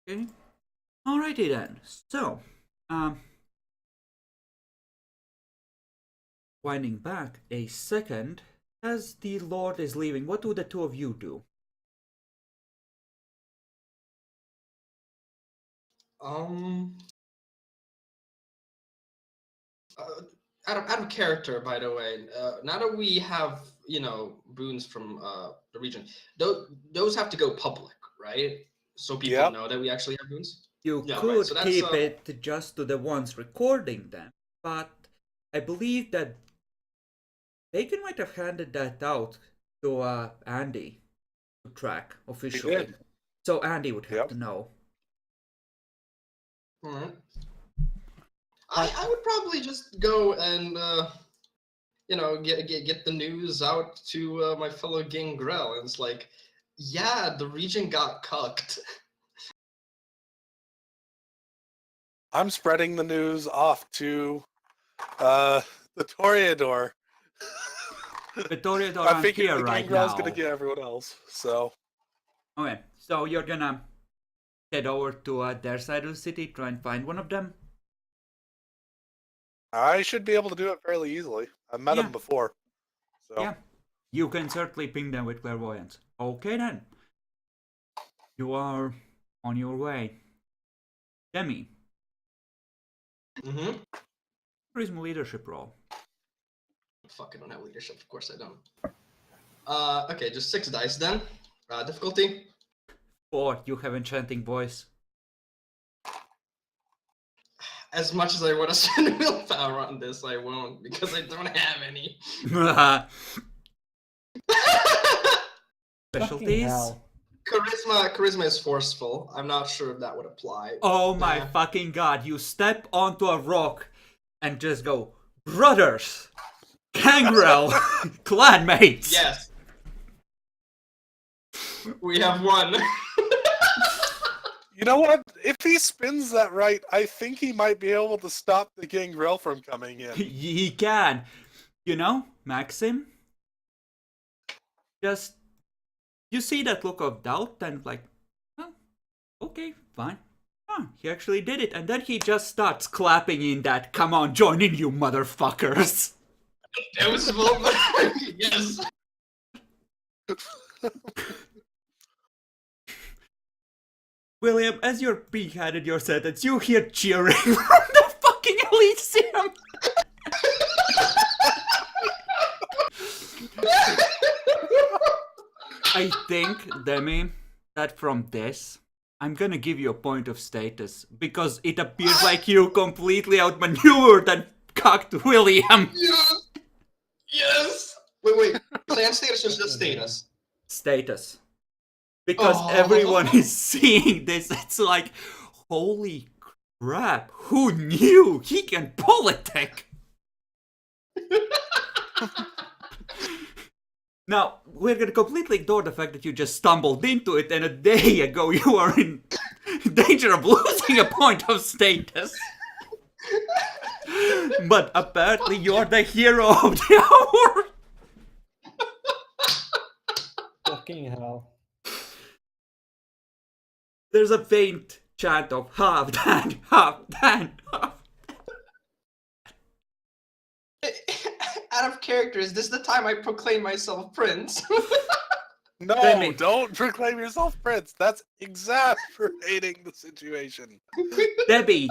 Okay. Alrighty then. So, winding back a second, as the Lord is leaving, what do the two of you do? Um, uh, out of character, by the way. Now that we have, boons from the region, those have to go public, right? So people Yep. know that we actually have boons. You Yeah, right. So could that's keep it just to the ones recording them, but I believe that Bacon might have handed that out to Andy to track He officially. did. So Andy would have Yep. to know. all right. I But I would probably just go and get the news out to my fellow Gangrel, and it's like, yeah, the region got cucked. I'm spreading the news off to the Toreador. Vittorio I aren't figure here the right Gangrel's gonna now. get everyone else, so Okay, so you're gonna head over to their side of the city, try and find one of them? I should be able to do it fairly easily. I've met Yeah, them before, so yeah. You can certainly ping them with clairvoyance. Okay then. You are on your way. Demi, Mm-hmm. charisma leadership role. Fuck, I don't have leadership. Of course I don't. Okay, just 6 dice then. Difficulty. Or you have enchanting voice. As much as I want to spend willpower on this, I won't because I don't have any. Specialties? Charisma is forceful. I'm not sure if that would apply. Oh my fucking god, you step onto a rock and just go, brothers! Gangrel! Clanmates! Yes. We have one. you know what? If he spins that right, I think he might be able to stop the Gangrel from coming in. He can. You know, Maxim? Just, you see that look of doubt and like, oh, okay, fine. Huh, he actually did it. And then he just starts clapping in that, come on, join in, you motherfuckers. It was yes. William, as you're being handed your sentence, you hear cheering from the fucking Elysium. I think, Demi, that from this, I'm gonna give you a point of status because it appears like you completely outmaneuvered and cocked William. Yes. Yes. Wait. Clan status or just status? Status. Because everyone Oh. is seeing this, it's like, holy crap, who knew he can politic? Now, we're gonna completely ignore the fact that you just stumbled into it and a day ago you are in danger of losing a point of status. But apparently you're the hero of the hour. Fucking hell. There's a faint chant of half Dan, half Dan, half. Out of character, is this the time I proclaim myself prince? No, Demi. don't proclaim yourself prince. That's exasperating the situation. Debbie,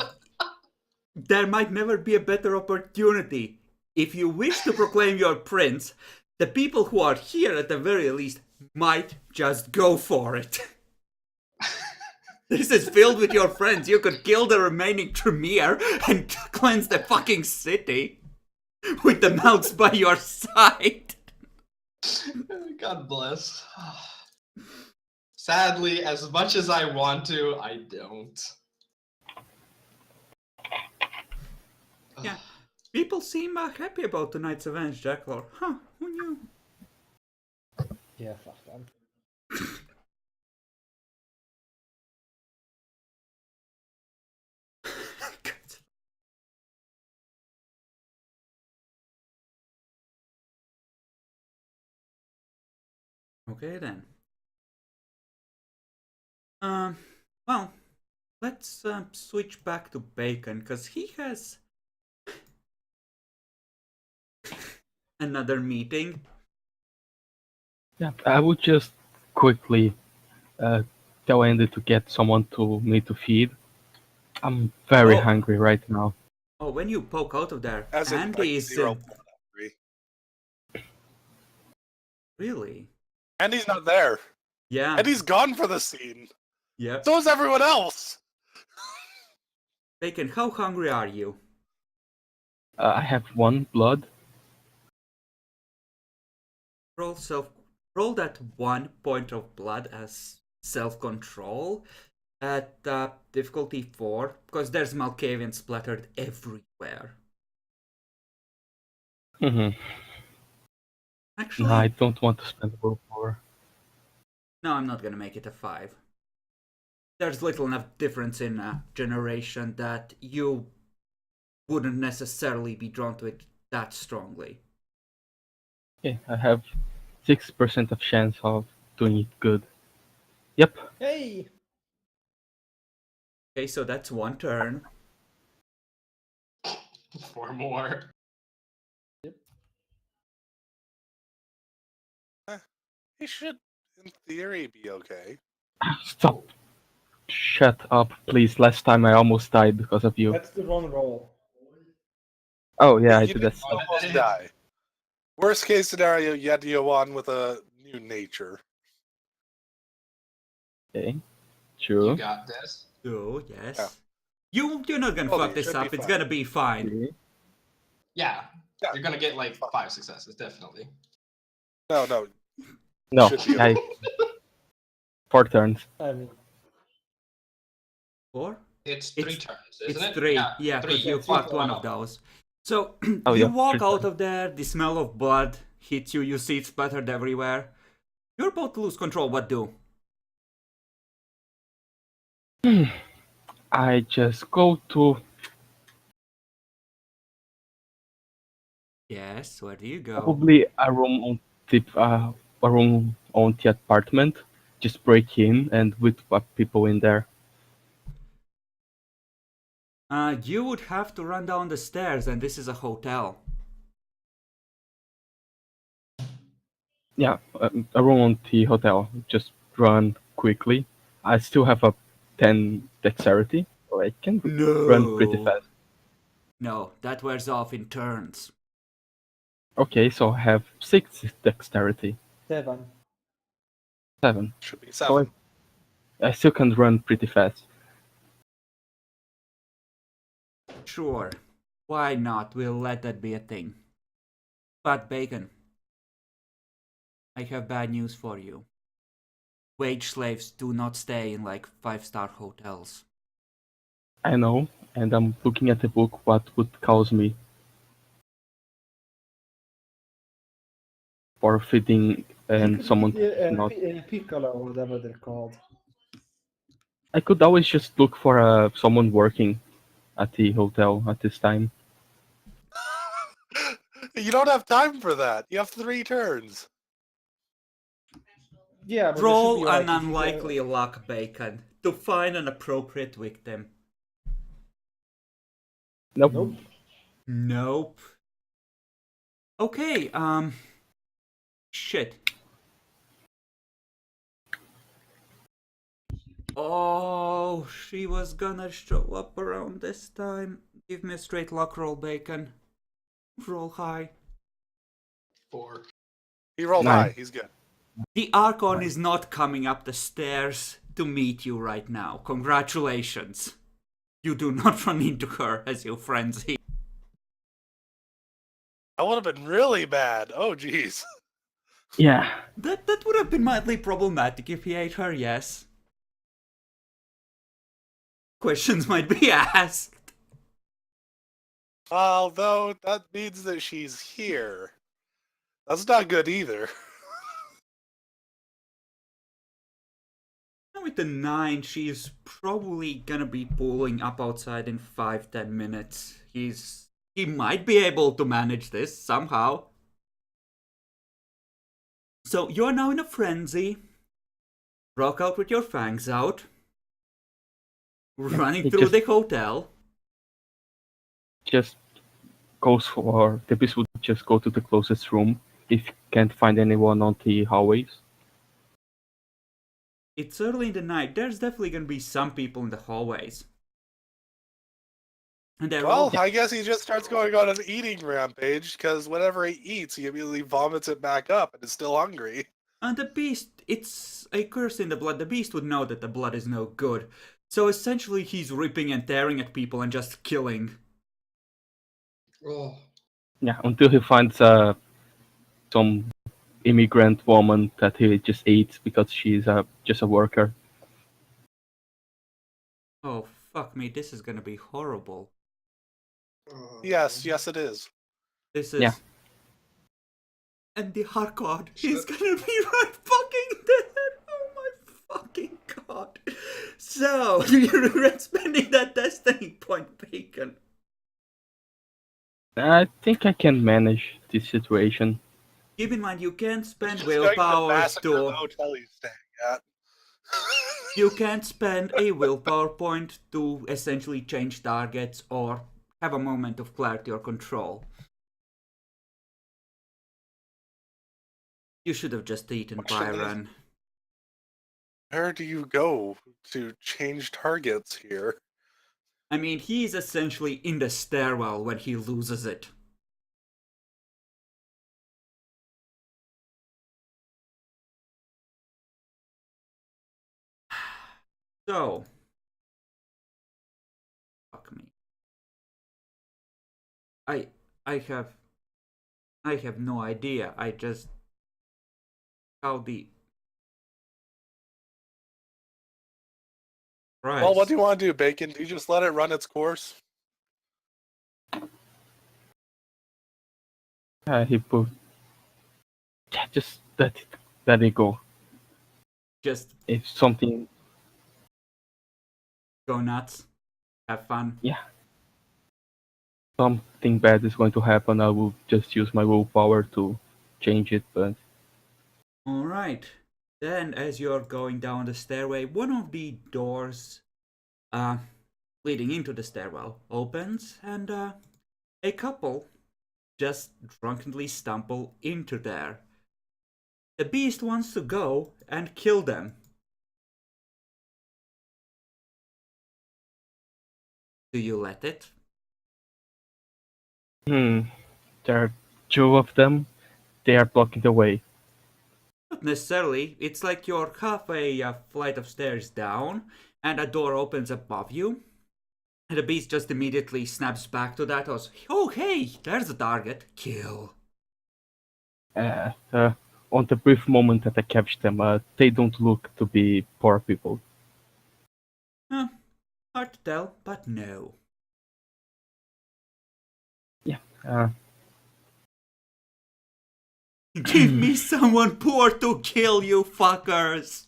there might never be a better opportunity. If you wish to proclaim your prince, the people who are here at the very least might just go for it. This is filled with your friends. You could kill the remaining Tremere and cleanse the fucking city with the mounts by your side. God bless. Sadly, as much as I want to, I don't. Yeah. People seem happy about tonight's events, Jacklor. Huh, who knew? Yeah, fuck them. Okay then. Well, let's switch back to Bacon, because he has another meeting. Yeah, I would just quickly tell Andy to get someone to me to feed. I'm very Oh. hungry right now. Oh, when you poke out of there, As in, like, Andy is 0 hungry. really? And he's not there. Yeah. And he's gone for the scene. Yep. So is everyone else. Bacon, how hungry are you? I have 1 blood. Roll that 1 point of blood as self-control at difficulty 4, because there's Malkavian splattered everywhere. Mhm. Actually, No, I don't want to spend willpower. no, I'm not gonna make it a 5. There's little enough difference in generation that you wouldn't necessarily be drawn to it that strongly. Okay, I have 6% of chance of doing it good. Yep. Hey! Okay, so that's 1 turn. 4 more. He should, in theory, be okay. Stop. Shut up, please. Last time I almost died because of you. That's the wrong roll. Oh yeah, I You did didn't that. almost die. Worst case scenario, you had to go on with a new nature. Okay. You True. got this. So, yes. Yeah. You're not gonna Oh, fuck you this should be up, it's fine. gonna be fine. Okay. Yeah. Yeah. You're gonna get like 5 successes, definitely. No. No, Should be I 4 turns. I mean, 4? It's 3 It's- turns, isn't It's it? 3, Yeah, because 3. you Yeah, fucked three one turns. of those. So, Oh, you yeah, walk 3 out turns. of there, the smell of blood hits you, you see it splattered everywhere. You're about to lose control, what do? I just go to Yes, where do you go? probably a room on the apartment. Just break in and with people in there. You would have to run down the stairs, and this is a hotel. Yeah, a room on the hotel. Just run quickly. I still have a 10 dexterity, so I can run pretty fast. No, that wears off in turns. Okay, so I have 6 dexterity. 7. 7. Should be So 7. I still can run pretty fast. Sure, why not? We'll let that be a thing. But Bacon, I have bad news for you. Wage slaves do not stay in like 5-star hotels. I know, and I'm looking at the book what would cause me for feeding and someone not. Piccolo, or whatever they're called. I could always just look for someone working at the hotel at this time. You don't have time for that. You have 3 turns. Yeah, but there should Roll be, an like, if you unlikely luck, Bacon, to find an appropriate victim. Nope. Nope. Nope. Okay, shit. Oh, she was gonna show up around this time. Give me a straight luck roll, Bacon. Roll high. 4. He rolled 9. high. He's good. The Archon is not coming up the stairs to meet you right now. Congratulations. You do not run into her as you frenzy. That would have been really bad. Oh, jeez. Yeah. That would have been mildly problematic if he ate her, yes. Questions might be asked. Although, that means that she's here. That's not good either. With the 9, she's probably gonna be pulling up outside in 5-10 minutes. He might be able to manage this somehow. So you're now in a frenzy. Rock out with your fangs out. running He through just- the hotel. Just goes for the beast would just go to the closest room if you can't find anyone on the hallways. It's early in the night. There's definitely gonna be some people in the hallways. And they're all... Well, I guess he just starts going on an eating rampage because whatever he eats, he immediately vomits it back up and is still hungry. And the beast, it's a curse in the blood. The beast would know that the blood is no good. So essentially he's ripping and tearing at people and just killing. Oh, Yeah, until he finds some immigrant woman that he just eats because she's just a worker. Oh, fuck me, this is gonna be horrible. Yes, yes, it is. This is... Yeah. And the hard god is Shit. gonna be right fucking there! Oh my fucking god. So, do you regret spending that destiny point, Bacon? I think I can manage this situation. Keep in mind, you can't spend He's just going to willpower massacre the to... hotel he's staying at. You can't spend a willpower point to essentially change targets or have a moment of clarity or control. You should have just eaten Question is- Byron. Where do you go to change targets here? I mean, he's essentially in the stairwell when he loses it. So, fuck me. I have no idea. I just how the Christ. Well, what do you want to do, Bacon? Do you just let it run its course? He put. Yeah, just let it go. Just If something, go nuts, have fun. something bad is going to happen, I will just use my willpower to change it. But All right. Then, as you're going down the stairway, one of the doors, leading into the stairwell opens, and a couple just drunkenly stumble into there. The beast wants to go and kill them. Do you let it? there are two of them. They are blocking the way. Not necessarily. It's like you're half a flight of stairs down, and a door opens above you. And the beast just immediately snaps back to that. Goes, oh hey, there's a target. Kill. On the brief moment that I catch them, they don't look to be poor people. Huh. Hard to tell, but no. Uh, Give me someone poor to kill, you fuckers!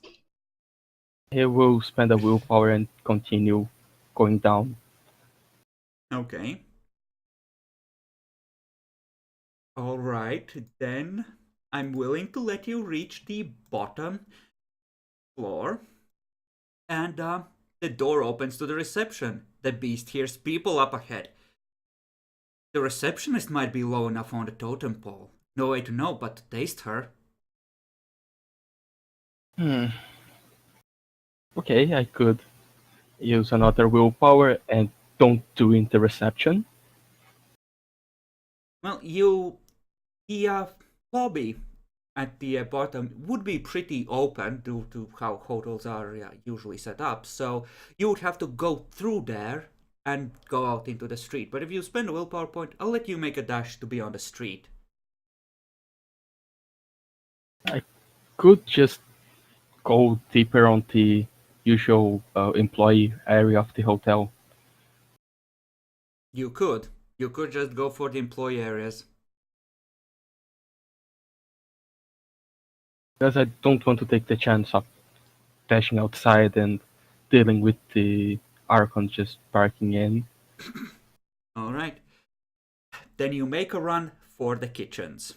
he will spend a willpower and continue going down. Okay. Alright, then I'm willing to let you reach the bottom floor. And the door opens to the reception. The beast hears people up ahead. The receptionist might be low enough on the totem pole. No way to know but to taste her. Okay, I could use another willpower and don't do interception. Well, the lobby at the bottom would be pretty open due to how hotels are usually set up. So you would have to go through there and go out into the street. But if you spend a willpower point, I'll let you make a dash to be on the street. Could just go deeper on the usual employee area of the hotel. You could. You could just go for the employee areas. Because I don't want to take the chance of dashing outside and dealing with the Archon just barking in. Alright. Then you make a run for the kitchens.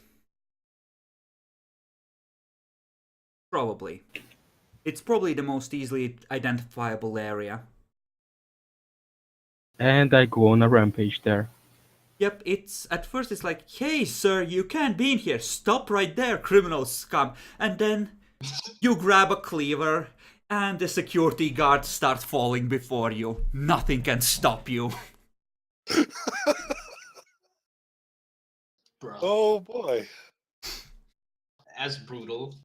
Probably. It's probably the most easily identifiable area. And I go on a rampage there. Yep, at first it's like, hey sir, you can't be in here. Stop right there, criminal scum. And then you grab a cleaver and the security guard starts falling before you. Nothing can stop you. Bro, Oh boy. as brutal.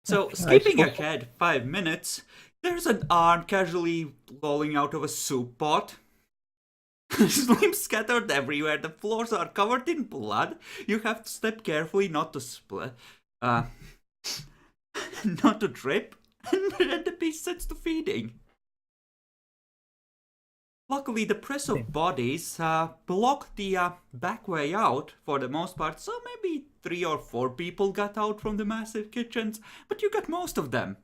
So, I skipping suppose- ahead 5 minutes, there's an arm casually lolling out of a soup pot. Limbs scattered everywhere, the floors are covered in blood. You have to step carefully not to split. Not to trip. And then the beast sets to feeding. Luckily, the press of bodies blocked the back way out for the most part, so maybe 3 or 4 people got out from the massive kitchens, but you got most of them.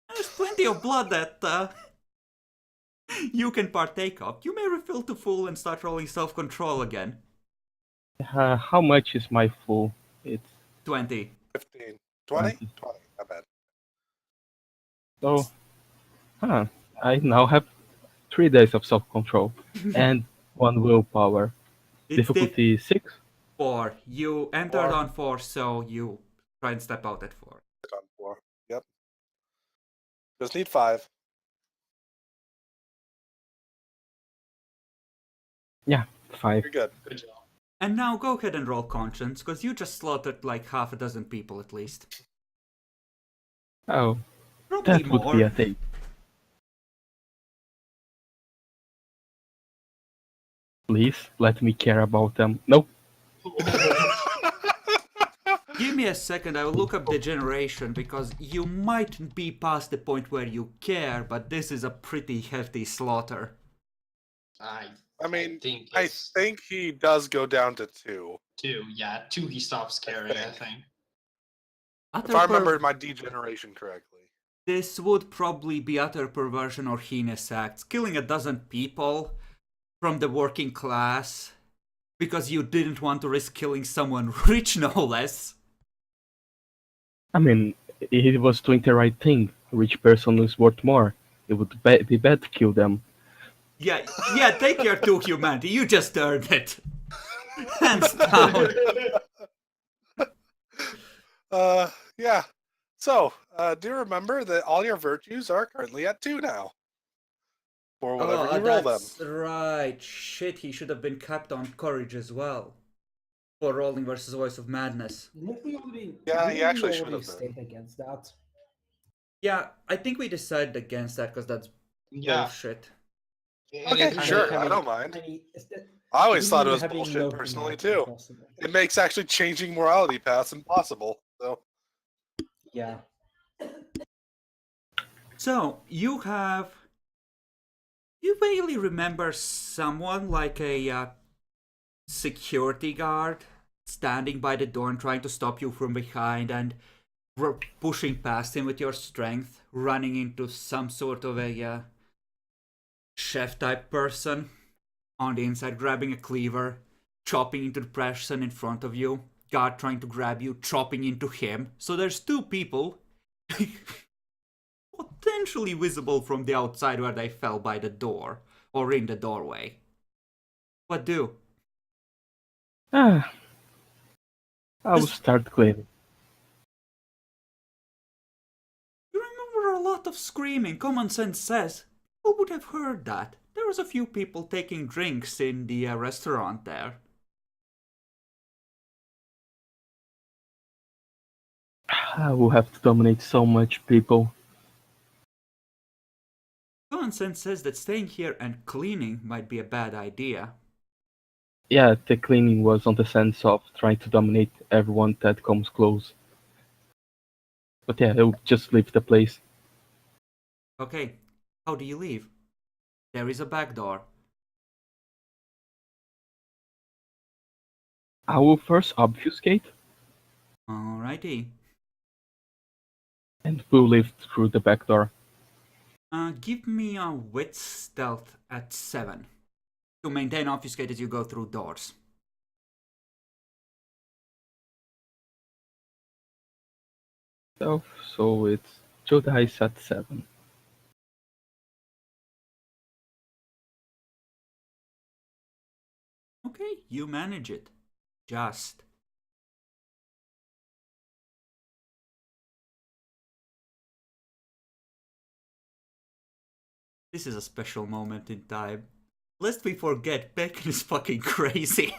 There's plenty of blood that you can partake of. You may refill to full and start rolling self-control again. How much is my full? It's 20. 15. 20? 20. 20. Not bad. so. I now have 3 days of self-control and 1 willpower. It's Difficulty 6. 4. You entered 4. on 4, so you try and step out at 4. On 4. Yep. Just need 5. Yeah, 5. You're good. Good job. And now go ahead and roll conscience, because you just slaughtered like half a dozen people at least. Oh, Probably that would more. be a thing. Please let me care about them. Nope. Give me a second, I will look up degeneration, because you might be past the point where you care, but this is a pretty hefty slaughter. I mean, think I it's think he does go down to 2. 2. Yeah, 2 he stops caring, I think. If I remember my degeneration correctly. This would probably be utter perversion or heinous acts. Killing a dozen people from the working class because you didn't want to risk killing someone rich, no less. I mean, it was doing the right thing. A rich person is worth more. It would be bad to kill them. Yeah, take your 2 humanity. You just earned it. Hands down. Yeah. So, do remember that all your virtues are currently at 2 now. Or whatever you roll them. That's right. Shit, he should have been capped on courage as well. For rolling versus Voice of Madness. Didn't we already, Yeah, he didn't we actually should already have been. state against that? Yeah, I think we decided against that because that's Yeah. bullshit. Okay, Kinda- sure. I don't mind. I always thought it was bullshit personally too. It makes actually changing morality paths impossible. So Yeah. So, you vaguely remember someone like a security guard standing by the door and trying to stop you from behind and pushing past him with your strength, running into some sort of a chef type person on the inside, grabbing a cleaver, chopping into the person in front of you, guard trying to grab you, chopping into him. So there's 2 people potentially visible from the outside where they fell by the door or in the doorway. What do? I will start cleaning. You remember a lot of screaming. Common sense says who would have heard that? There was a few people taking drinks in the restaurant there. I will have to dominate so much people. Common sense says that staying here and cleaning might be a bad idea. Yeah, the cleaning was on the sense of trying to dominate everyone that comes close. But yeah, I'll just leave the place. Okay, how do you leave? There is a back door. I will first obfuscate, Alrighty. and we'll leave through the back door. Give me a wit stealth at 7. To maintain obfuscate as you go through doors. So it's 2 dice at 7. Okay, you manage it. Just. This is a special moment in time. Lest we forget, Bacon is fucking crazy.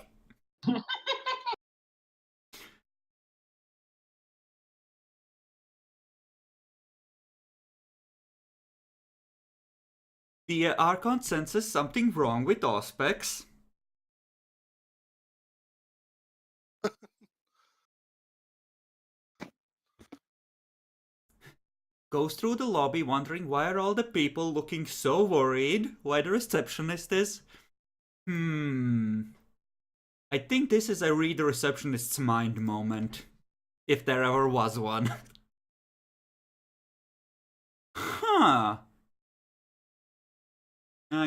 The Archon senses something wrong with Auspex. Goes through the lobby wondering why are all the people looking so worried, why the receptionist is. I think this is a read the receptionist's mind moment. If there ever was one. Huh.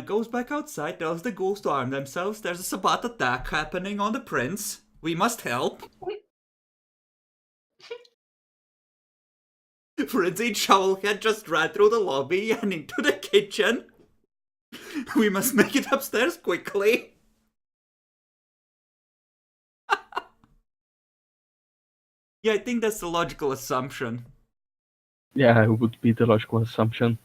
Goes back outside, tells the ghouls to arm themselves. There's a Sabbat attack happening on the prince. We must help. Frenzied Shovelhead just ran through the lobby and into the kitchen. We must make it upstairs quickly. Yeah, I think that's the logical assumption. Yeah, it would be the logical assumption.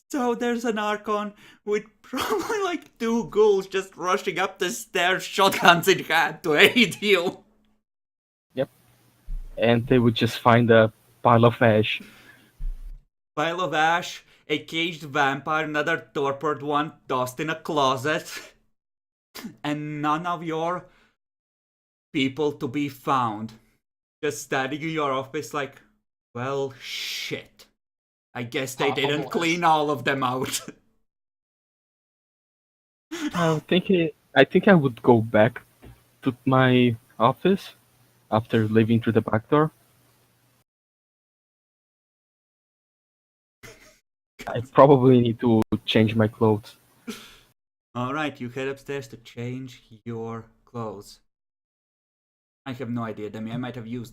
So there's an Archon with probably like 2 ghouls just rushing up the stairs, shotguns in hand to aid you. Yep. And they would just find a pile of ash. Pile of ash, a caged vampire, another torpid one tossed in a closet, and none of your people to be found. Just standing in your office like, well, shit. I guess they Top of didn't list. clean all of them out. I think I would go back to my office after leaving through the back door. I probably need to change my clothes. Alright, you head upstairs to change your clothes. I have no idea, Demi. I might have reused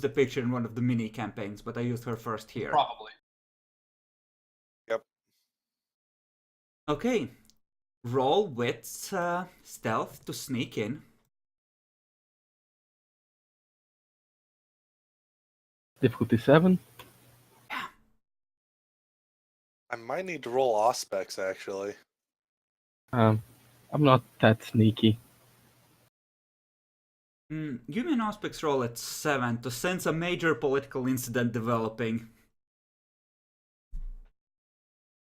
the picture in one of the mini campaigns, but I used her first here. Probably. Yep. Okay. Roll with stealth to sneak in. Difficulty 7. I might need to roll Auspex, actually. I'm not that sneaky. Give me an Auspex roll at 7 to sense a major political incident developing.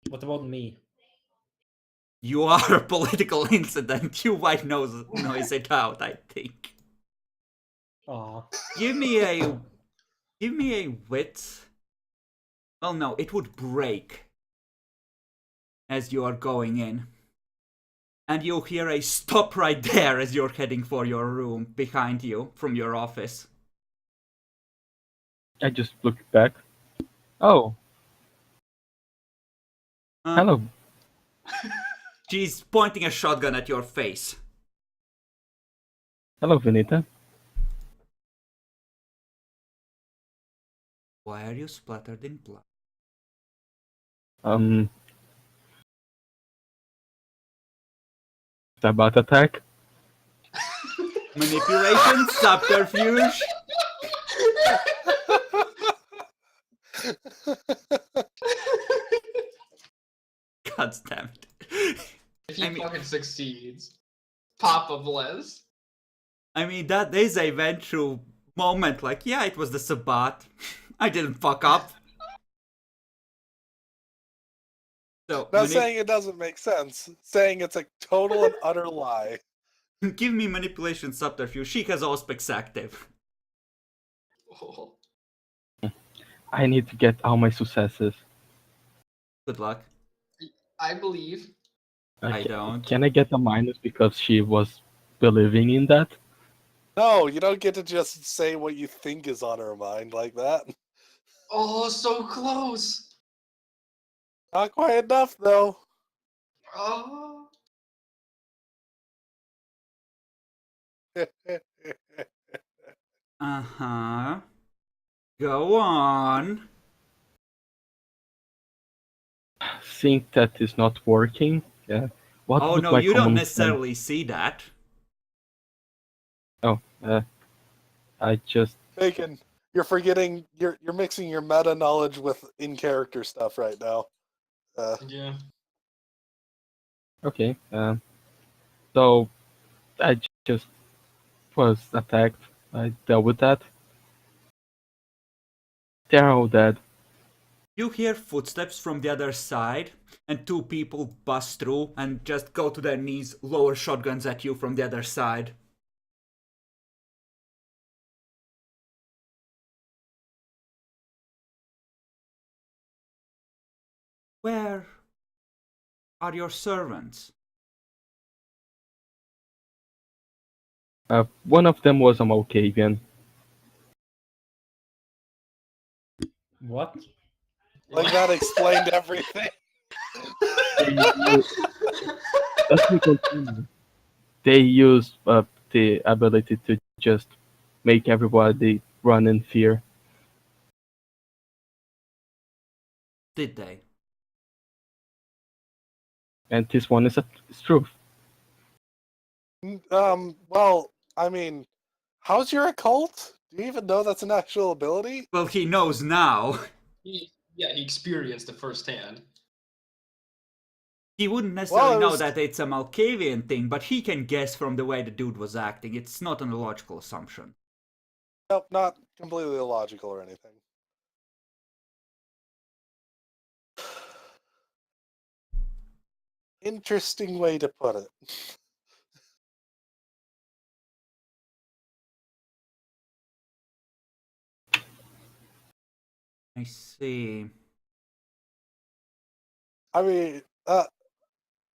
What about me? You are a political incident. You might noise it out, I think. Aw. Give me a wit. Well, no, it would break as you are going in. And you'll hear a stop right there as you're heading for your room behind you from your office. I just look back. Oh, hello. She's pointing a shotgun at your face. Hello, Vinita. Why are you splattered in blood? Sabbat attack. Manipulation, subterfuge. God damn it. If he fucking succeeds, Papa bless. I mean, that is a true moment. Like, yeah, it was the Sabbat. I didn't fuck up. So, Not saying it doesn't make sense. Saying it's a total and utter lie. give me manipulation subterfuge. She has Auspex active. Oh. I need to get all my successes. Good luck. I believe. I don't. Can I get a minus because she was believing in that? No, you don't get to just say what you think is on her mind like that. Oh, so close. Not quite enough, though. Oh. Uh-huh. Go on. think that is not working. What Oh would no, my you don't common necessarily see that. sense? Oh, I just Bacon, you're forgetting. You're mixing your meta knowledge with in character stuff right now. Yeah. okay. So I just was attacked. I dealt with that. They're all dead. You hear footsteps from the other side, and two people bust through and just go to their knees, lower shotguns at you from the other side. Where are your servants? One of them was a Malkavian. What? Like that explained everything. Let me continue. They used the ability to just make everybody run in fear. Did they? And this one is it's truth. Well, I mean, how's your occult? Do you even know that's an actual ability? Well, he knows now. He experienced it firsthand. He wouldn't necessarily Well, it know was- that it's a Malkavian thing, but he can guess from the way the dude was acting. It's not an illogical assumption. Nope, not completely illogical or anything. Interesting way to put it. I see. I mean,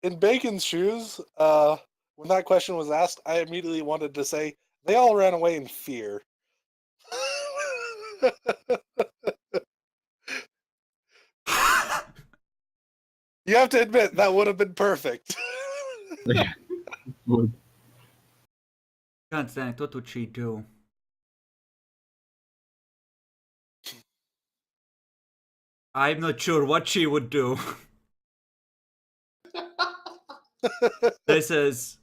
in Bacon's shoes, when that question was asked, I immediately wanted to say they all ran away in fear. You have to admit that would have been perfect. Good. God damn it, what would she do? I'm not sure what she would do. This is...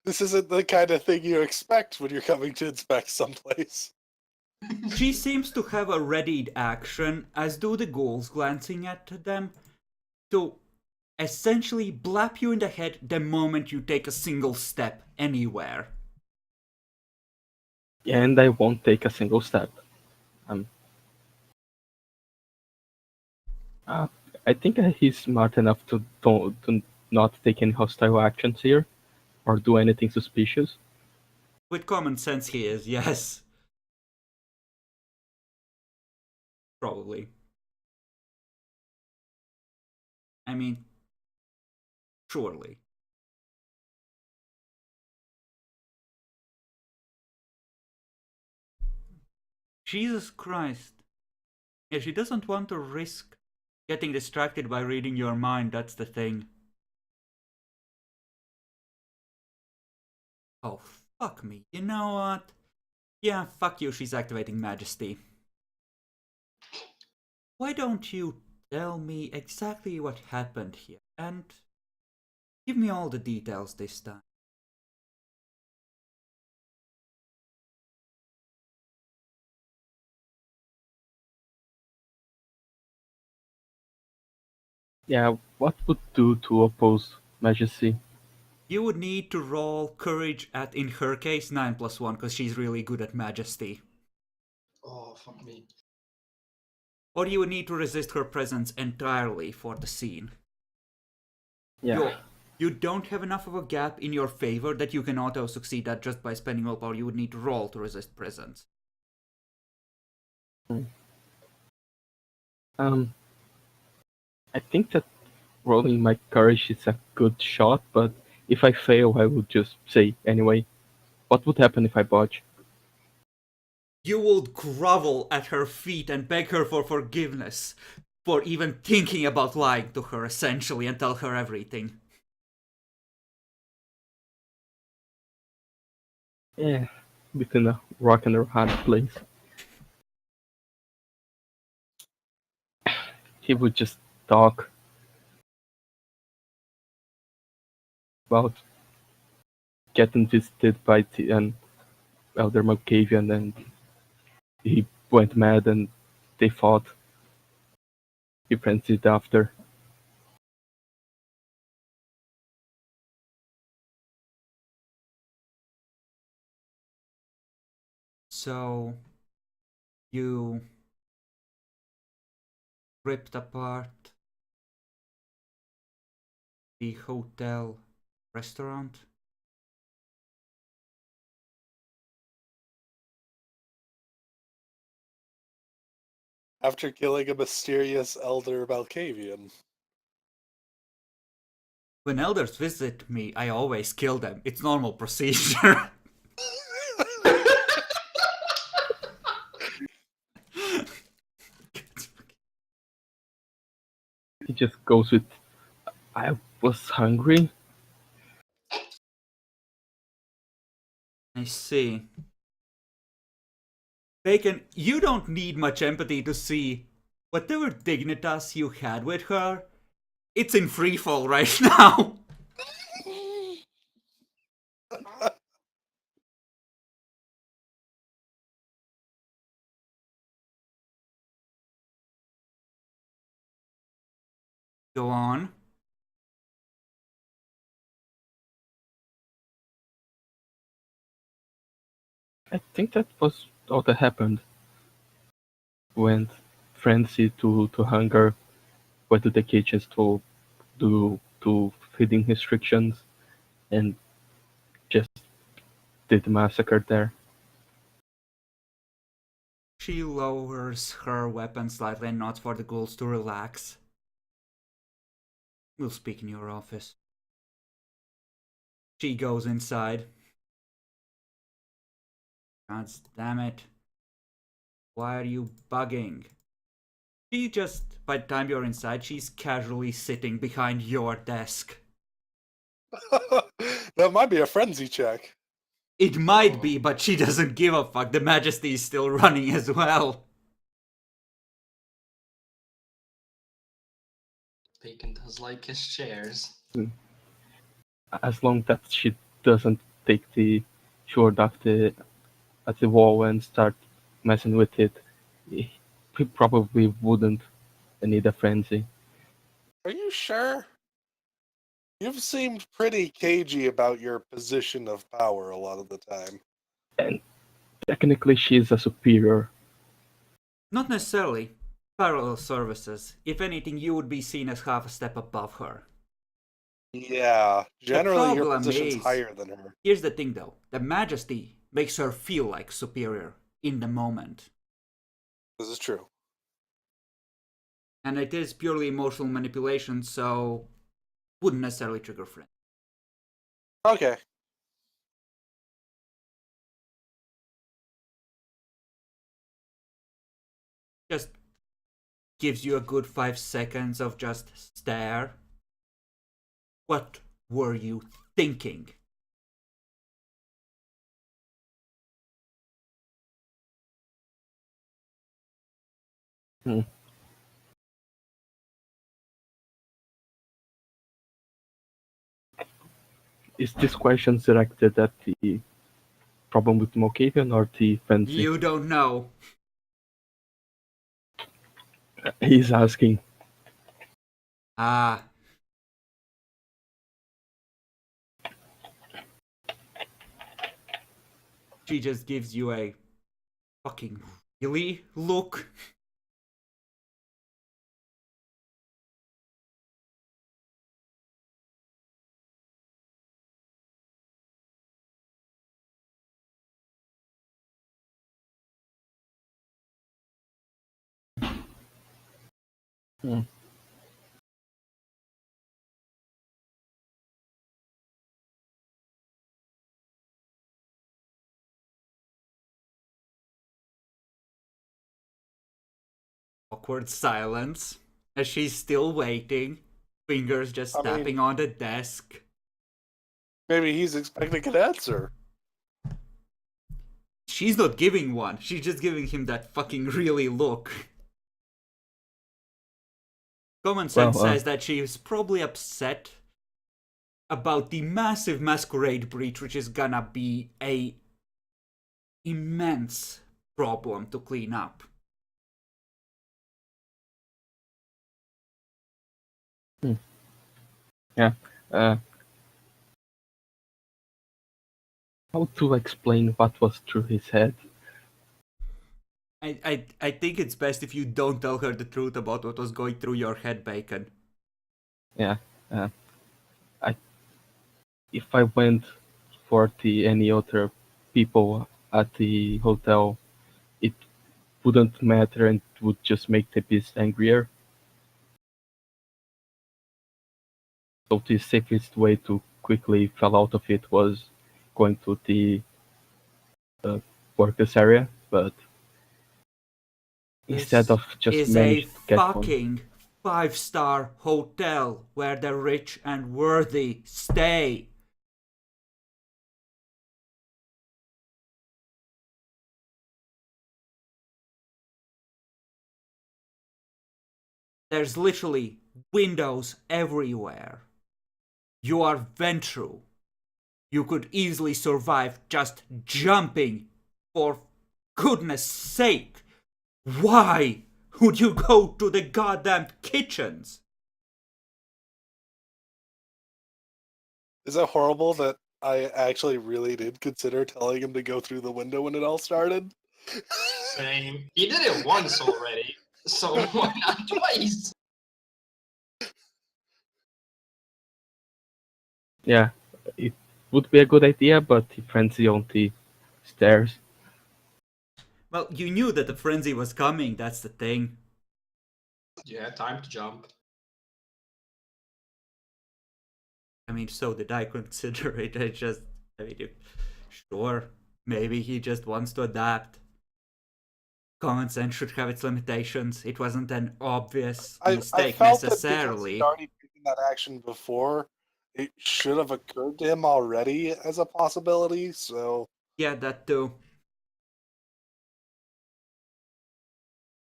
This isn't the kind of thing you expect when you're coming to inspect someplace. She seems to have a readied action, as do the ghouls glancing at them, to essentially blap you in the head the moment you take a single step anywhere. And I won't take a single step. Uh, I think he's smart enough to not take any hostile actions here, or do anything suspicious. With common sense he is, yes. Probably. I mean, surely. Jesus Christ. Yeah, she doesn't want to risk getting distracted by reading your mind, that's the thing. Oh, fuck me. You know what? Yeah, fuck you, she's activating Majesty. Why don't you tell me exactly what happened here, and give me all the details this time. Yeah, what would do to oppose Majesty? You would need to roll courage at, in her case, 9+1, because she's really good at Majesty. Oh, fuck me. Or you would need to resist her presence entirely for the scene. Yeah. You don't have enough of a gap in your favor that you can auto-succeed that just by spending willpower. You would need to roll to resist presence. I think that rolling my courage is a good shot, but if I fail, I would just say anyway. What would happen if I botch? You would grovel at her feet and beg her for forgiveness for even thinking about lying to her, essentially, and tell her everything. Yeah, between a rock and a hard place. he would just talk about getting visited by an elder Malkavian, and he went mad and they fought. He frenzied after. So, you ripped apart the hotel restaurant? After killing a mysterious elder Malkavian. When elders visit me, I always kill them. It's normal procedure. He just goes with, I was hungry. I see. Bacon, you don't need much empathy to see whatever dignitas you had with her, it's in freefall right now. Go on. I think that was all that happened. Went frenzy to hunger, went to the kitchens to do to feeding restrictions, and just did the massacre there. She lowers her weapon slightly and nods for the ghouls to relax. We'll speak in your office. She goes inside. God damn it. Why are you bugging? She just, by the time you're inside, she's casually sitting behind your desk. That might be a frenzy check. It might be, but she doesn't give a fuck. The Majesty is still running as well. Bacon does like his chairs. As long that she doesn't take the sword off at the wall and start messing with it, he probably wouldn't need a frenzy. Are you sure? You've seemed pretty cagey about your position of power a lot of the time. And technically she's a superior. Not necessarily. Parallel services. If anything, you would be seen as half a step above her. Yeah, generally your problem position's is- higher than her. Here's the thing though. The Majesty makes her feel like superior in the moment. This is true. And it is purely emotional manipulation, so wouldn't necessarily trigger friend. Okay. Just gives you a good 5 seconds of just stare. What were you thinking? Is this question directed at the problem with Malkavian or the frenzy? You don't know. He's asking. Ah. She just gives you a fucking really look. Awkward silence as she's still waiting. Fingers just I mean- tapping on the desk. Maybe he's expecting an answer. She's not giving one. She's just giving him that fucking really look. Common sense Well, says that she is probably upset about the massive masquerade breach, which is gonna be a immense problem to clean up. Yeah. How to explain what was through his head? I think it's best if you don't tell her the truth about what was going through your head, Bacon. Yeah. Uh, I if I went for any other people at the hotel, it wouldn't matter and would just make the beast angrier. So the safest way to quickly fall out of it was going to the workers area, but instead This of just is a managing to get one. fucking 5-star hotel where the rich and worthy stay. There's literally windows everywhere. You are Ventru. You could easily survive just jumping. For goodness sake, why would you go to the goddamn kitchens? Is it horrible that I actually really did consider telling him to go through the window when it all started? Same. He did it once already, so why not twice? Yeah, it would be a good idea, but the frenzy on the stairs. Well, you knew that the frenzy was coming, that's the thing. Yeah, time to jump. I mean, so did I consider it. Sure, maybe he just wants to adapt. Common sense should have its limitations. It wasn't an obvious I mistake felt that because necessarily. he'd already taken that action before, it should have occurred to him already as a possibility, so... Yeah, that too.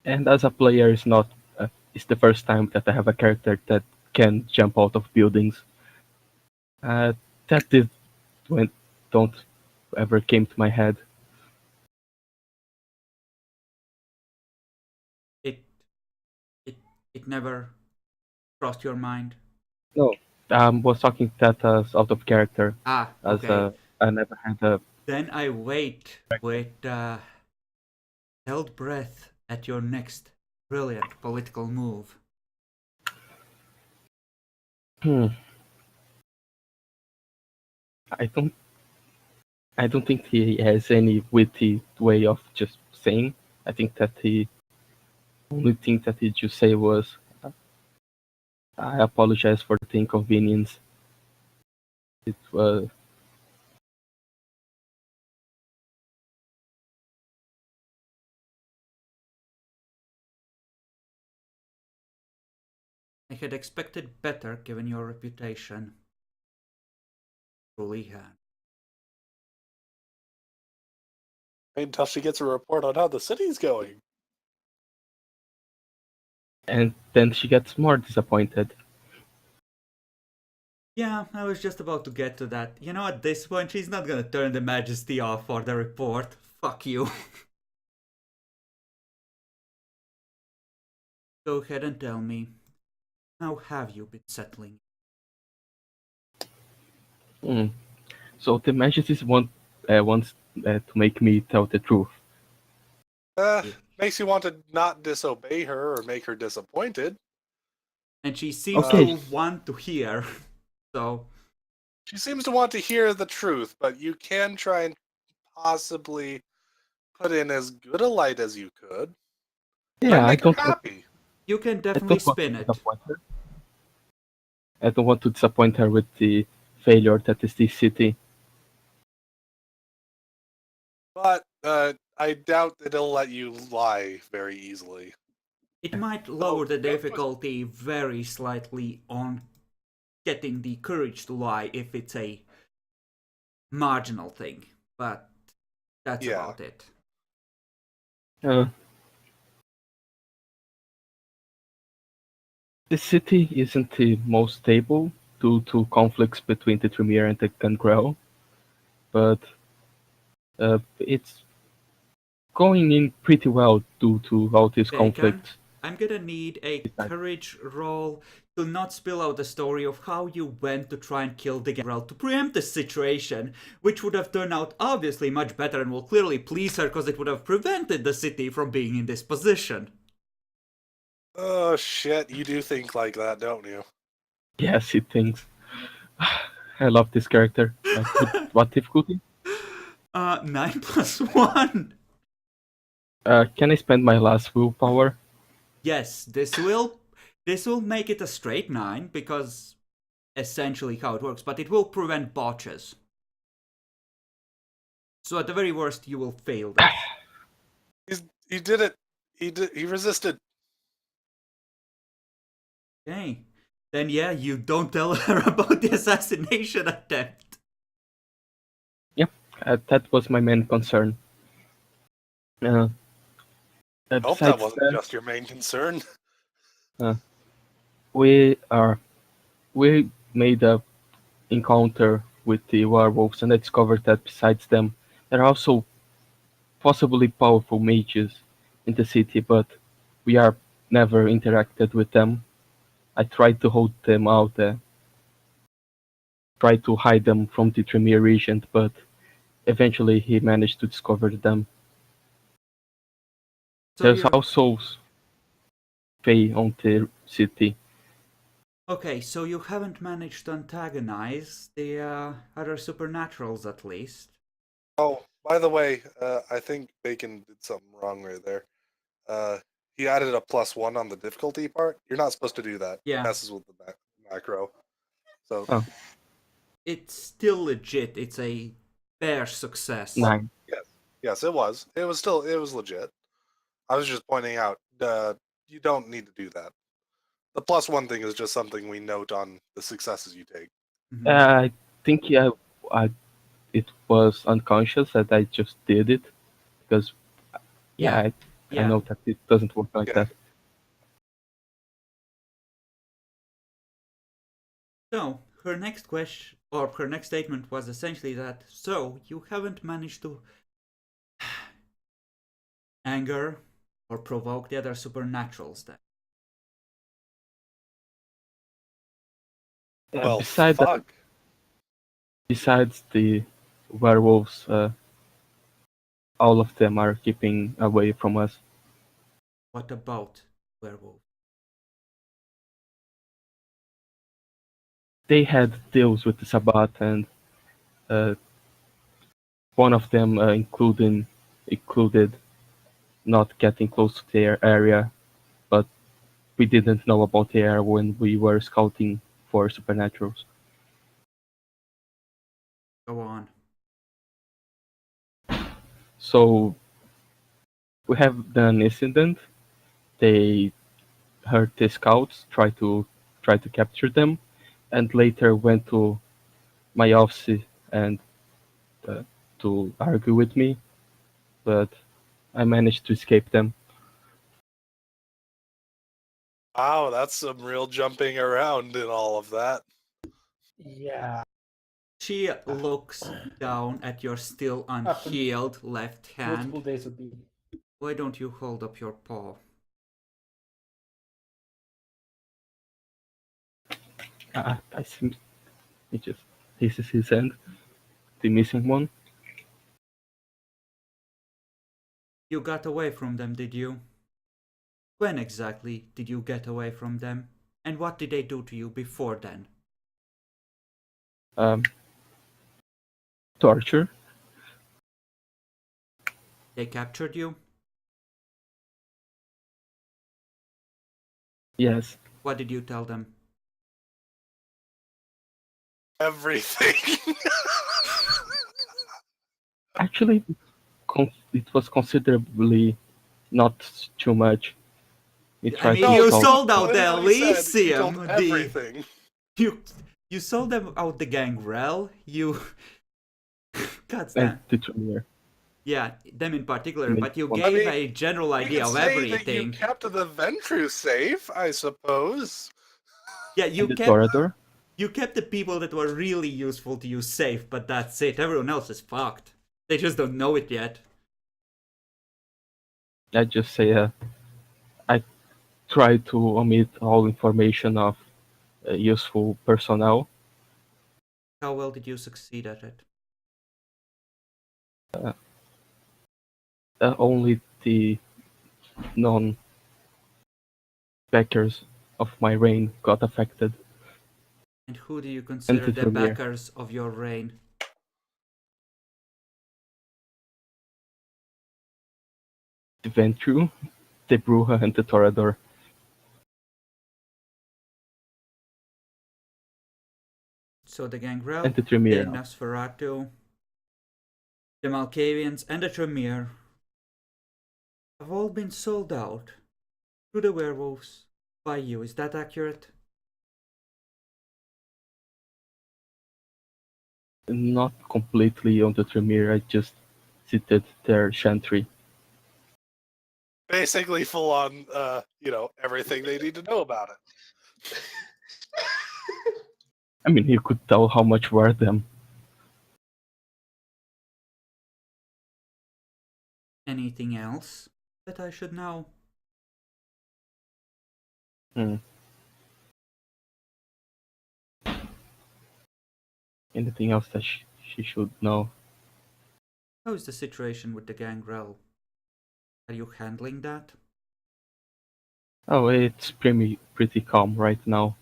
And as a player, it's the first time that I have a character that can jump out of buildings. That did when don't ever came to my head. It it it never crossed your mind. No, was talking that as out of character, Ah, as okay. I never had a. Then I wait with held breath at your next brilliant political move. Hmm. I don't. I don't think he has any witty way of just saying. I think that the only thing that he just say was, "I apologize for the inconvenience." It was. I had expected better given your reputation. Truly had. Wait until she gets a report on how the city's going. And then she gets more disappointed. Yeah, I was just about to get to that. You know, at this point, she's not gonna turn the Majesty off for the report. Fuck you. Go ahead and tell me, how have you been settling? Hmm. So the Majesties wants to make me tell the truth. Makes you want to not disobey her or make her disappointed. And she seems Okay. to want to hear, so... She seems to want to hear the truth, but you can try and possibly put in as good a light as you could. Try Yeah, and I make her don't want, happy. You can I definitely don't want to spin it. disappoint her. I don't want to disappoint her with the failure that is this city. But I doubt that it'll let you lie very easily. It might lower the that was- difficulty very slightly on getting the courage to lie if it's a marginal thing, but that's Yeah. about it. Uh, The city isn't the most stable due to conflicts between the Tremere and the Gangrel, but it's going in pretty well due to all these Bacon, conflicts. I'm gonna need a courage roll to not spill out the story of how you went to try and kill the Gangrel to preempt the situation, which would have turned out obviously much better and will clearly please her because it would have prevented the city from being in this position. Oh shit, you do think like that, don't you? Yes, he thinks. I love this character. What difficulty? 9 plus 1. Can I spend my last willpower? Yes, this will make it a straight 9 because essentially how it works, but it will prevent botches. So at the very worst, you will fail this. He did it. He resisted. Okay. Then yeah, you don't tell her about the assassination attempt. Yep, that was my main concern. I hope Besides that wasn't just your main concern. we made a encounter with the werewolves, and I discovered that besides them, there are also possibly powerful mages in the city, but we are never interacted with them. I tried to hold them out, tried to hide them from the Tremere regent, but eventually he managed to discover them. So There's you're... also Fae on the city. Okay, so you haven't managed to antagonize the other supernaturals at least. Oh, by the way, I think Bacon did something wrong right there. He added a +1 on the difficulty part. You're not supposed to do that. Yeah. It messes with the macro. So It's still legit. It's a bare success. 9. yes, it was. It was legit. I was just pointing out, you don't need to do that. The +1 thing is just something we note on the successes you take. Mhm. I think it was unconscious that I just did it because I know that it doesn't work like that. So her next question or her next statement was essentially that, so you haven't managed to anger or provoke the other supernaturals then. Well, besides the werewolves, all of them are keeping away from us. What about werewolf? They had deals with the Sabbath, and one of them included not getting close to their area, but we didn't know about the area when we were scouting for supernaturals. Go on. So we have done incident. They heard the scouts try to capture them, and later went to my office and to argue with me, but I managed to escape them. Wow, that's some real jumping around in all of that. Yeah. She looks down at your still unhealed left hand. Multiple days would be. Why don't you hold up your paw? I see. This is his hand, the missing one. You got away from them, did you? When exactly did you get away from them? And what did they do to you before then? Torture. They captured you? Yes. What did you tell them? Everything. Actually, it was considerably not too much. You sold out the Elysium. Everything. You sold them out the Gangrel. You. God damn. The Tremere. Yeah, them in particular, but you gave a general idea of everything. You kept the Ventru safe, I suppose. Yeah, And the Torador? you kept the people that were really useful to you safe, but that's it. Everyone else is fucked. They just don't know it yet. I just say I try to omit all information of useful personnel. How well did you succeed at it? Only the non-backers of my reign got affected. And who do you And consider the Tremere. backers of your reign? The Ventru, the Bruja, and the Torador. So the Gangrel, And the the Tremere. Nosferatu, the Malkavians, and the Tremere have all been sold out to the werewolves by you. Is that accurate? Not completely on the Tremere, I just cited their chantry. Basically, full on, everything they need to know about it. I mean, you could tell how much worth them. Anything else that I should know? Anything else that she should know? How is the situation with the Gangrel? Are you handling that? Oh, it's pretty calm right now.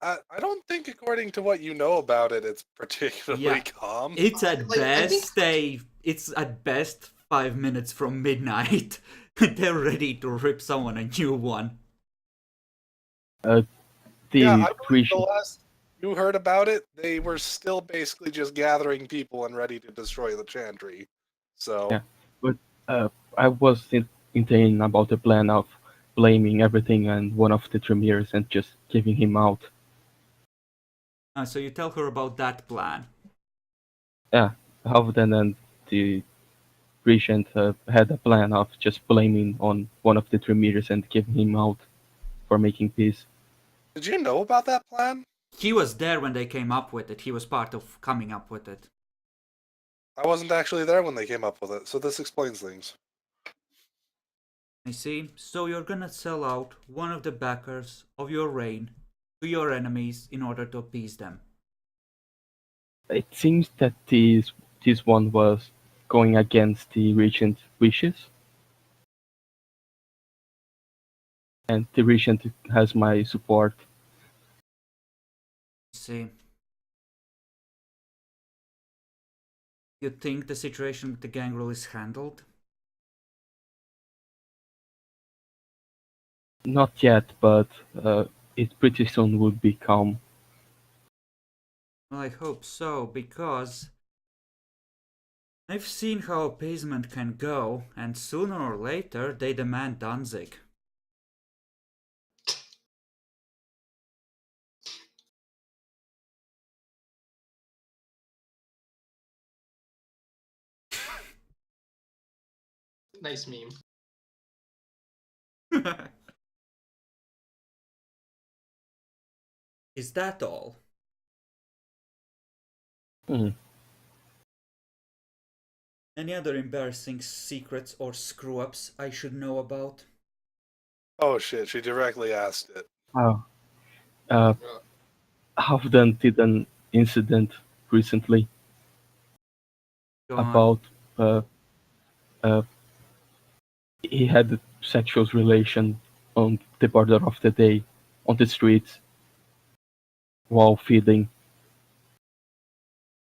I don't think, according to what you know about it, it's particularly Yeah. calm. It's at Like, I think- best it's at best 5 minutes from midnight. They're ready to rip someone a new one. The Yeah, I believe the Grecian, last you heard about it, they were still basically just gathering people and ready to destroy the chantry. So Yeah. but I was thinking about the plan of blaming everything on one of the Tremiers and just giving him out. So you tell her about that plan. Yeah, Halfdan and the regent had a plan of just blaming on one of the Tremiers and giving him out for making peace. did you know about that plan? He was there when they came up with it. He was part of coming up with it. I wasn't actually there when they came up with it, so this explains things. I see. So you're gonna sell out one of the backers of your reign to your enemies in order to appease them. It seems that this one was going against the regent's wishes, and the regent has my support. I see. You think the situation with the gangrel is handled? Not yet, but it pretty soon would be calm. Well, I hope so, because I've seen how appeasement can go, and sooner or later they demand Danzig. Nice meme. Is that all? Any other embarrassing secrets or screw-ups I should know about? Oh shit, she directly asked it. Oh, Halfdan did an incident recently Go on. about he had a sexual relation on the border of the day on the streets while feeding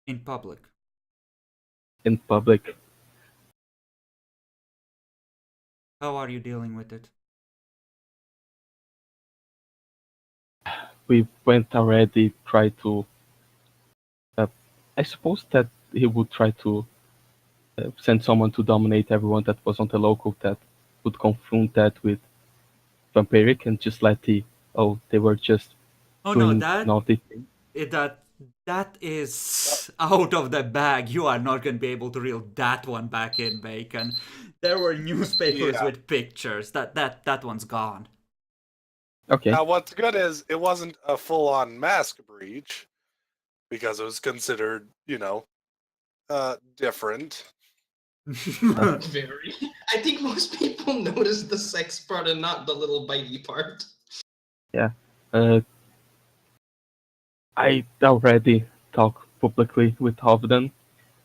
In public. in public. How are you dealing with it? We went already try to. I suppose that he would try to send someone to dominate everyone that was on the local that would confront that with vampiric and just let they were just Oh no, doing that naughty things. that is out of the bag. You are not gonna be able to reel that one back in, Bacon. There were newspapers Yeah. with pictures. That one's gone. Okay. Now, what's good is it wasn't a full-on mask breach because it was considered, different. Very. I think most people notice the sex part and not the little bitey part. Yeah. I already talked publicly with Hovden,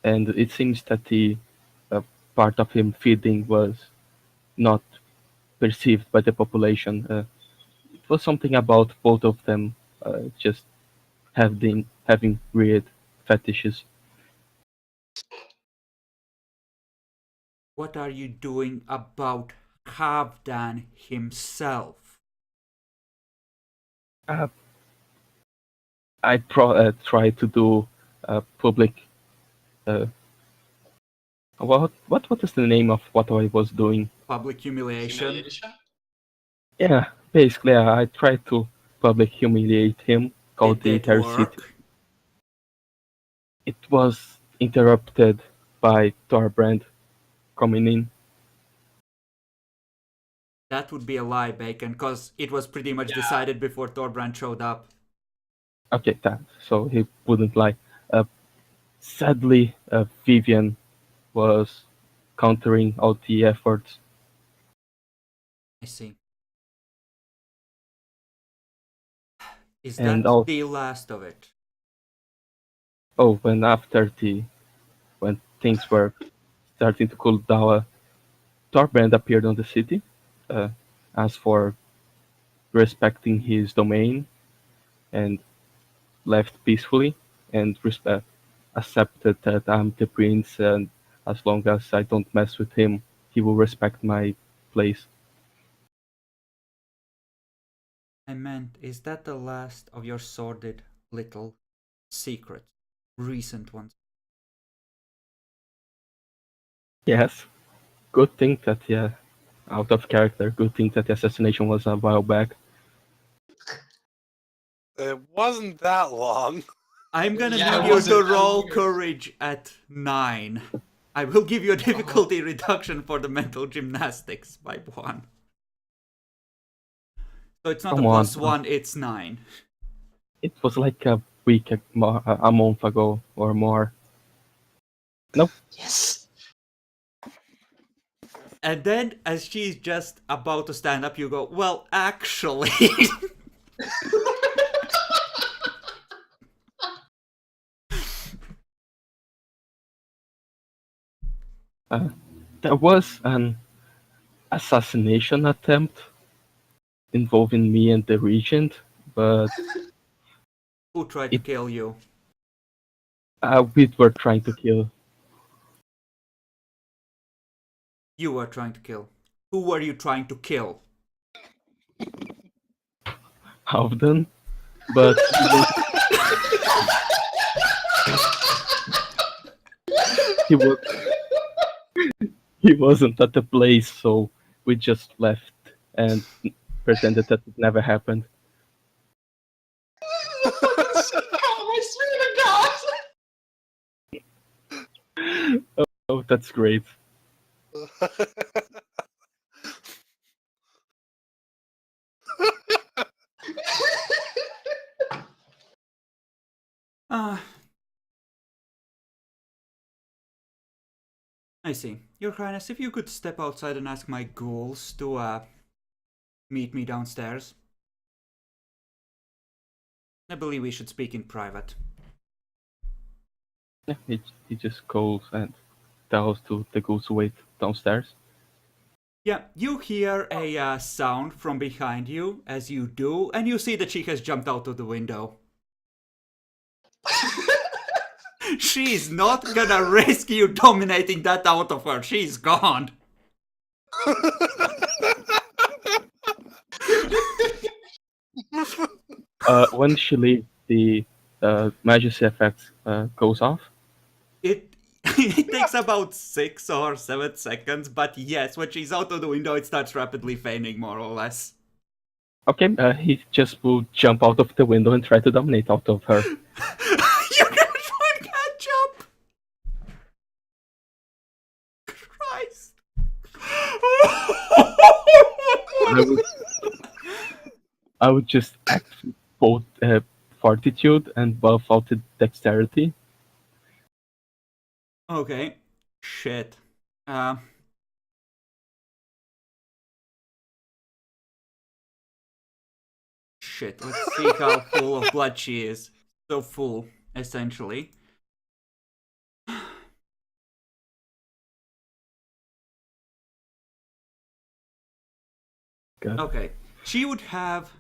and it seems that the part of him feeding was not perceived by the population. It was something about both of them just having weird fetishes. What are you doing about Havdan himself? Uh, I tried to do public. Uh, what is the name of what I was doing? Public humiliation? Humiliation? Yeah, basically, I tried to public humiliate him, called Did the it entire city. work? It was interrupted by Thorbrand coming in. That would be a lie, Bacon, because it was pretty much decided before Thorbrand showed up. Okay, so he wouldn't lie. Sadly, Vivian was countering all the efforts. I see. Is And that the last of it? when things were starting to cool down, Thorbrand appeared on the city, asked for respecting his domain, and left peacefully, and accepted that I'm the prince, and as long as I don't mess with him, he will respect my place. I meant, is that the last of your sordid little secrets? Recent ones? Yes, good thing that, yeah, out of character, good thing that the assassination was a while back. It wasn't that long. I'm gonna Yeah, need it you wasn't to that roll weird. courage at 9. I will give you a difficulty reduction for the mental gymnastics by 1. So it's not Come a on. +1, it's 9. It was like a month ago or more. Nope. Yes. And then, as she's just about to stand up, you go, well, actually. There was an assassination attempt involving me and the regent, but Who tried to kill you? we were trying to kill You were trying to kill. Who were you trying to kill? Halfdan, but he was he wasn't at the place, so we just left and pretended that it never happened. I swear to God. Oh, that's great. I see. Your Highness, if you could step outside and ask my ghouls to, meet me downstairs. I believe we should speak in private. Yeah, he just goes and tells to the ghouls to wait downstairs. Yeah, you hear a sound from behind you as you do, and you see that she has jumped out of the window. She's not gonna risk you dominating that out of her. She's gone. When she leaves, the majesty effect goes off. It it takes about 6 or 7 seconds, but yes, when she's out of the window, it starts rapidly fading, more or less. Okay, he just will jump out of the window and try to dominate out of her. You're gonna try and catch up! Christ! I would just activate both fortitude and buff out the dexterity. Okay. Shit. Shit, let's see how full of blood she is. So full, essentially. God. Okay. She would have...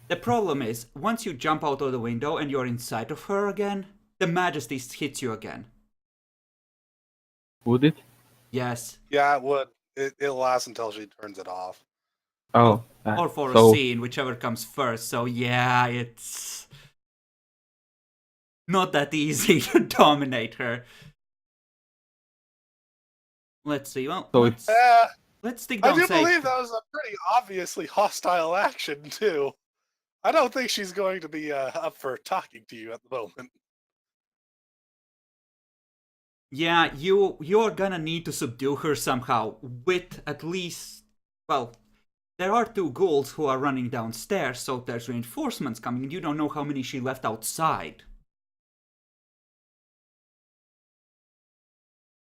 The problem is, once you jump out of the window and you're inside of her again, the Majesty hits you again. Would it? Yes. Yeah, it would. It'll last until she turns it off. Oh, Or for a so scene, whichever comes first. So yeah, it's not that easy to dominate her. Let's see. Well, So it's- let's stick I down do safe. believe that was a pretty obviously hostile action too. I don't think she's going to be up for talking to you at the moment. Yeah, you're gonna need to subdue her somehow with at least, well, there are 2 ghouls who are running downstairs, so there's reinforcements coming. You don't know how many she left outside.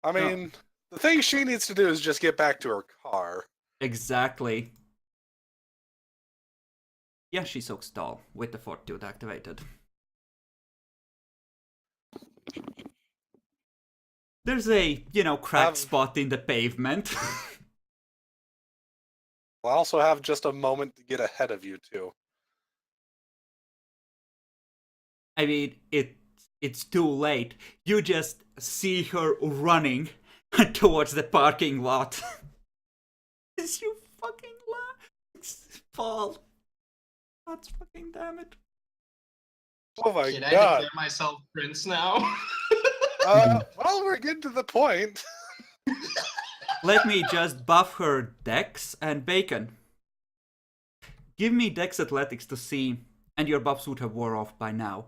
I mean, the thing she needs to do is just get back to her car. Exactly. Yeah, she soaks tall with the fortitude activated. There's a, cracked spot in the pavement. We'll also have just a moment to get ahead of you too. I mean, it's too late. You just see her running towards the parking lot. As you fucking fall. That's fucking damn it. Oh my Can I god. declare myself prince now? Well, we're getting to the point. Let me just buff her dex and bacon. Give me dex athletics to see, and your buffs would have wore off by now,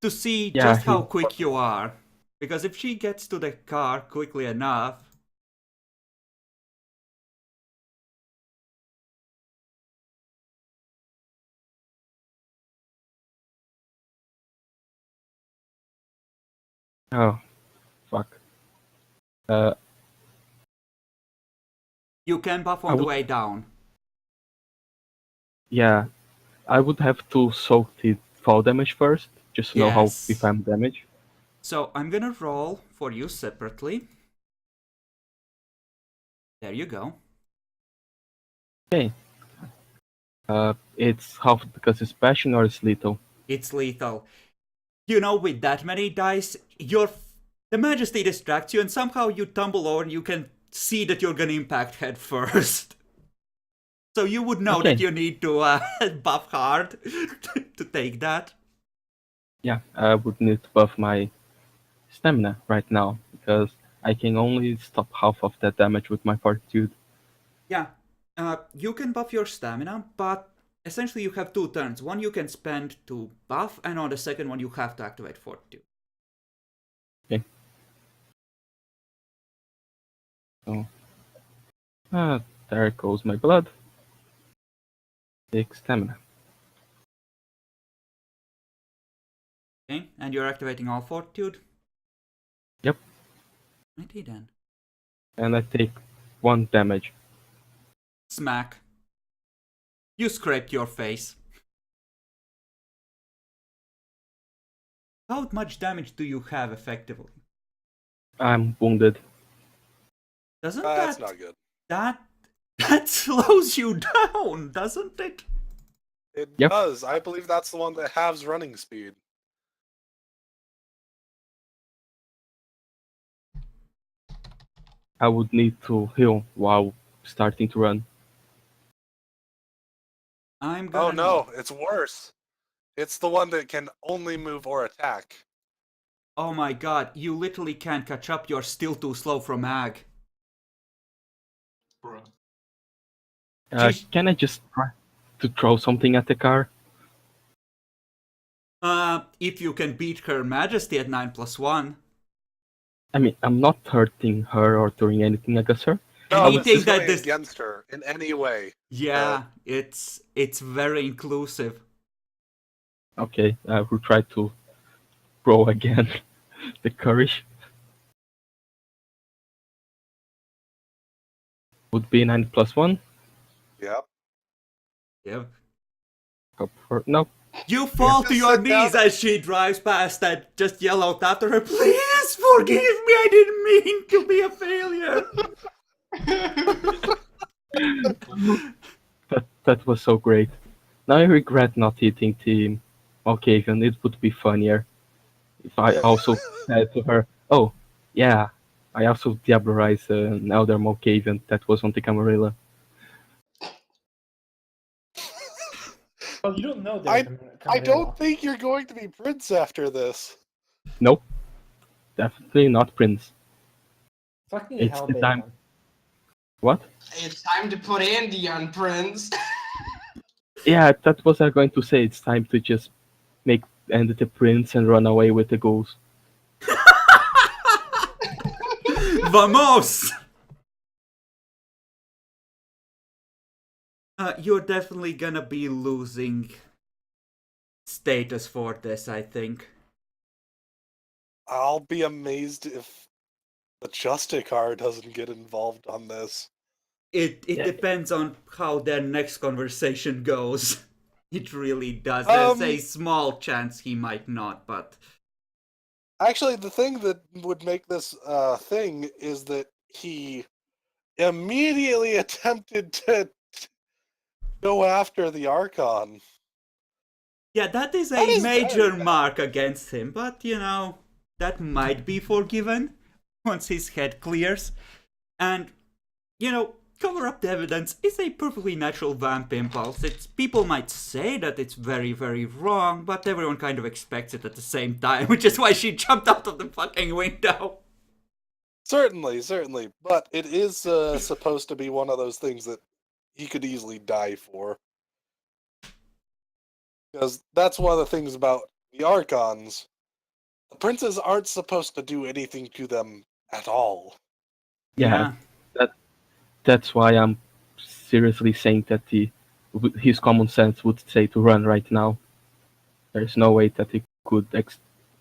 to see Yeah, just how quick you are. Because if she gets to the car quickly enough... Oh, fuck. You can buff on the way down. Yeah, I would have to soak the fall damage first, just to know how Yes. if I'm damaged. So I'm gonna roll for you separately. There you go. Okay. It's half because it's bashing or it's lethal. It's lethal. With that many dice, the Majesty distracts you and somehow you tumble over and you can see that you're gonna impact head first. So you would know Okay. that you need to buff hard to take that. Yeah, I would need to buff my stamina right now because I can only stop half of that damage with my fortitude. Yeah, you can buff your stamina, but essentially you have 2 turns. One you can spend to buff, and on the second one you have to activate fortitude. Okay. So, there goes my blood. Take stamina. Okay, and you're activating all fortitude? Yep. Righty then. And I take 1 damage. Smack. You scraped your face. How much damage do you have effectively? I'm wounded. Doesn't That's not good. that slows you down, doesn't it? It Yep. does. I believe that's the one that halves running speed. I would need to heal while starting to run. I'm gonna Oh no, it's worse. It's the one that can only move or attack. Oh my god, you literally can't catch up, you're still too slow from Ag. Bro. Sheesh. Can I just try to throw something at the car? If you can beat Her Majesty at 9+1. I mean, I'm not hurting her or doing anything against her. No, this anything is that going this, against her in any way. yeah, it's very inclusive. Okay, I will try to roll again. The courage would be 9 plus 1. Yeah. Yeah. No. You fall to just your sit down- knees as she drives past and just yell out after her, "Please forgive me, I didn't mean to be a failure." That was so great. Now I regret not hitting the Malkavian. It would be funnier if I also said to her, "Oh, yeah, I also diablerized an elder Malkavian that was on the Camarilla." Well, you don't know I- that. I don't think you're going to be Prince after this. Nope, definitely not Prince. Fucking It's hell, the time. Bacon. What? It's time to put Andy on Prince. Yeah, that was I going to say. It's time to just make Andy the Prince and run away with the ghouls. Vamos! You're definitely gonna be losing status for this, I think. I'll be amazed if the Justicar doesn't get involved on this. It Yeah. depends on how their next conversation goes. It really does. There's a small chance he might not, but Actually, the thing that would make this thing is that he immediately attempted to go after the Archon. yeah, that is That a is major very bad. mark against him. But you know, that might be forgiven once his head clears. And you know, cover up the evidence is a perfectly natural vamp impulse. People might say that it's very, very wrong, but everyone kind of expects it at the same time, which is why she jumped out of the fucking window. Certainly. But it is supposed to be one of those things that he could easily die for. Because that's one of the things about the Archons. The princes aren't supposed to do anything to them at all. Yeah, that's why I'm seriously saying that his common sense would say to run right now. There's no way that he could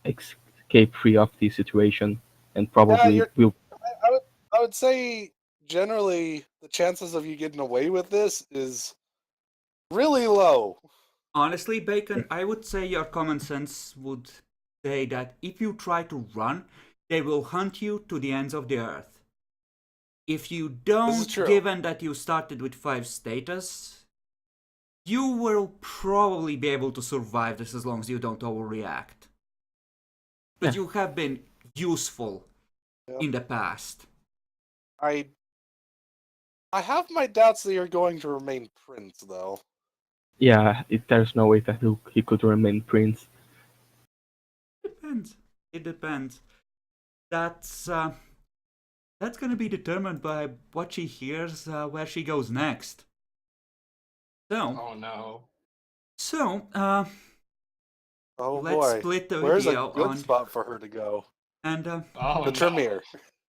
escape free of the situation, and probably will. I would say generally the chances of you getting away with this is really low. Honestly, Bacon, I would say your common sense would say that if you try to run, they will hunt you to the ends of the earth. If you don't, true. given that you started with 5 status, you will probably be able to survive this as long as you don't overreact. But Yeah. you have been useful Yeah. in the past. I have my doubts that you're going to remain prince, though. Yeah, there's no way that he could remain prince. Depends. It depends. That's gonna be determined by what she hears, where she goes next. So, Oh no. Oh let's boy. split the Where's a video good on spot for her to go? and Oh The no. Tremere.